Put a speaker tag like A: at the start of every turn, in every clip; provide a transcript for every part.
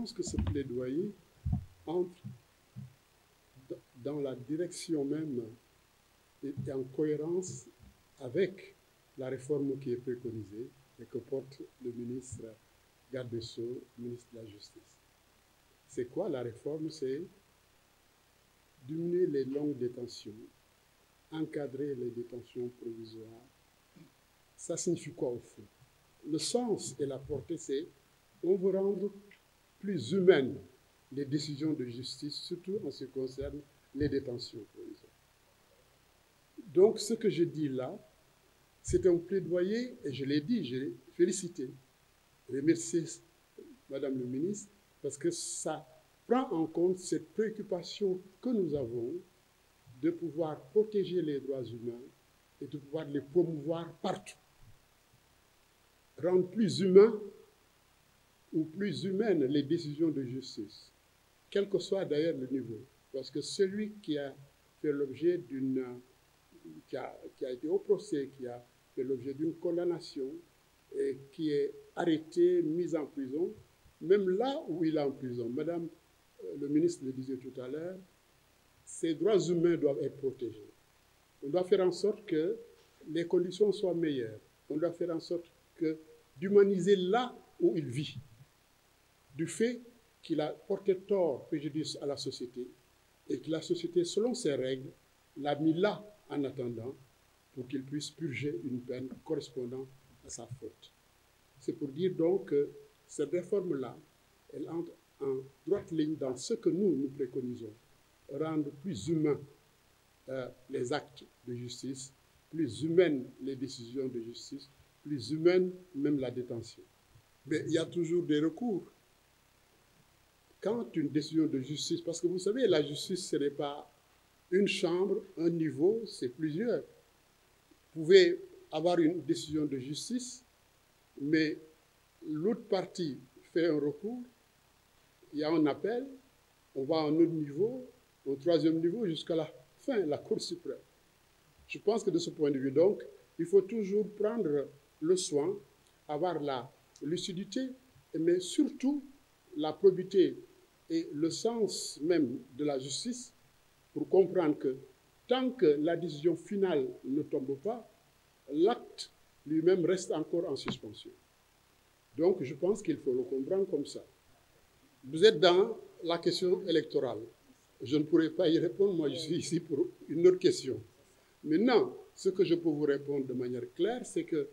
A: pense que ce plaidoyer entre dans la direction même et en cohérence avec la réforme qui est préconisée et que porte le ministre garde des Sceaux, ministre de la Justice. C'est quoi la réforme? C'est diminuer les longues détentions, encadrer les détentions provisoires. Ça signifie quoi au fond? Le sens et la portée, c'est on veut rendre plus humaines les décisions de justice, surtout en ce qui concerne les détentions provisoires. Donc, ce que je dis là, c'est un plaidoyer, et je l'ai dit, j'ai félicité, remercié Madame le ministre, parce que ça prend en compte cette préoccupation que nous avons de pouvoir protéger les droits humains et de pouvoir les promouvoir partout. Rendre plus humains ou plus humaines les décisions de justice, quel que soit d'ailleurs le niveau. Parce que celui qui a fait l'objet d'une... qui a été au procès, qui a fait l'objet d'une condamnation et qui est arrêté, mis en prison, même là où il est en prison, Madame le ministre le disait tout à l'heure, ces droits humains doivent être protégés. On doit faire en sorte que les conditions soient meilleures. On doit faire en sorte d'humaniser là où il vit, du fait qu'il a porté tort, préjudice à la société, et que la société, selon ses règles, l'a mis là en attendant pour qu'il puisse purger une peine correspondant à sa faute. C'est pour dire donc que cette réforme-là, elle entre en droite ligne dans ce que nous préconisons, rendre plus humains les actes de justice, plus humaines les décisions de justice, plus humaine même la détention. Mais il y a toujours des recours. Quand une décision de justice, parce que vous savez, la justice, ce n'est pas une chambre, un niveau, c'est plusieurs. Vous pouvez avoir une décision de justice, mais l'autre partie fait un recours, il y a un appel, on va à un autre niveau, au troisième niveau, jusqu'à la fin, la Cour suprême. Je pense que de ce point de vue, donc, il faut toujours prendre le soin, avoir la lucidité, mais surtout la probité et le sens même de la justice pour comprendre que tant que la décision finale ne tombe pas, l'acte lui-même reste encore en suspension. Donc, je pense qu'il faut le comprendre comme ça. Vous êtes dans la question électorale. Je ne pourrai pas y répondre, moi je suis ici pour une autre question. Maintenant, ce que je peux vous répondre de manière claire, c'est qu'il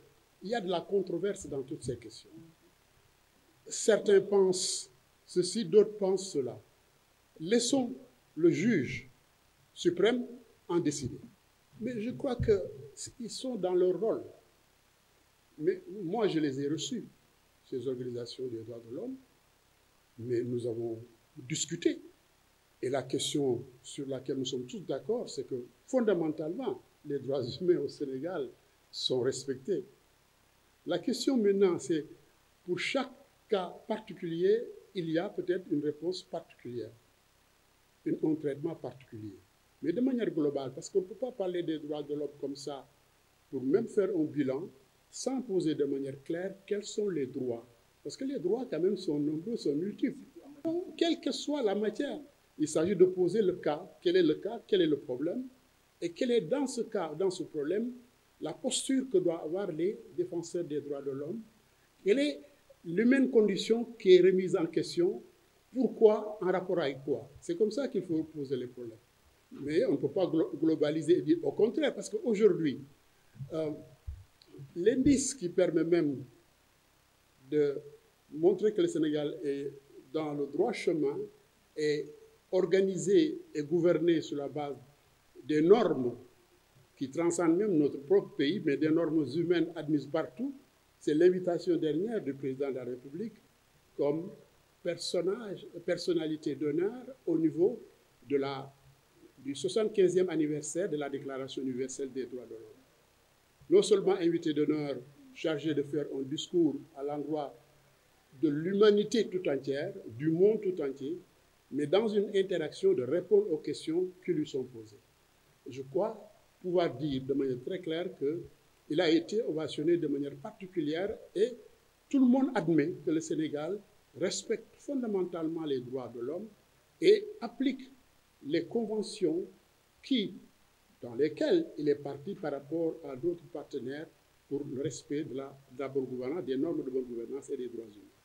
A: y a de la controverse dans toutes ces questions. Certains pensent ceci, d'autres pensent cela. Laissons le juge suprême en décider. Mais je crois qu'ils sont dans leur rôle. Mais moi, je les ai reçus, ces organisations des droits de l'homme, mais nous avons discuté. Et la question sur laquelle nous sommes tous d'accord, c'est que fondamentalement, les droits humains au Sénégal sont respectés. La question maintenant, c'est pour chaque cas particulier, il y a peut-être une réponse particulière, un traitement particulier. Mais de manière globale, parce qu'on ne peut pas parler des droits de l'homme comme ça, pour même faire un bilan, sans poser de manière claire quels sont les droits. Parce que les droits, quand même, sont nombreux, sont multiples. Donc, quelle que soit la matière, il s'agit de poser le cas, quel est le cas, quel est le problème, et quelle est dans ce cas, dans ce problème, la posture que doivent avoir les défenseurs des droits de l'homme, quelle est l'humaine condition qui est remise en question, pourquoi, en rapport avec quoi. C'est comme ça qu'il faut poser les problèmes. Mais on ne peut pas globaliser et dire au contraire, parce qu'aujourd'hui, l'indice qui permet même de montrer que le Sénégal est dans le droit chemin est organisé et gouverné sur la base des normes qui transcendent même notre propre pays, mais des normes humaines admises partout. C'est l'invitation dernière du président de la République comme personnalité d'honneur au niveau du 75e anniversaire de la Déclaration universelle des droits de l'homme. Non seulement invité d'honneur chargé de faire un discours à l'endroit de l'humanité tout entière, du monde tout entier, mais dans une interaction de répondre aux questions qui lui sont posées. Je crois pouvoir dire de manière très claire qu'il a été ovationné de manière particulière et tout le monde admet que le Sénégal respecte fondamentalement les droits de l'homme et applique les conventions dans lesquelles il est parti par rapport à d'autres partenaires pour le respect de la bonne gouvernance, des normes de bonne gouvernance et des droits humains.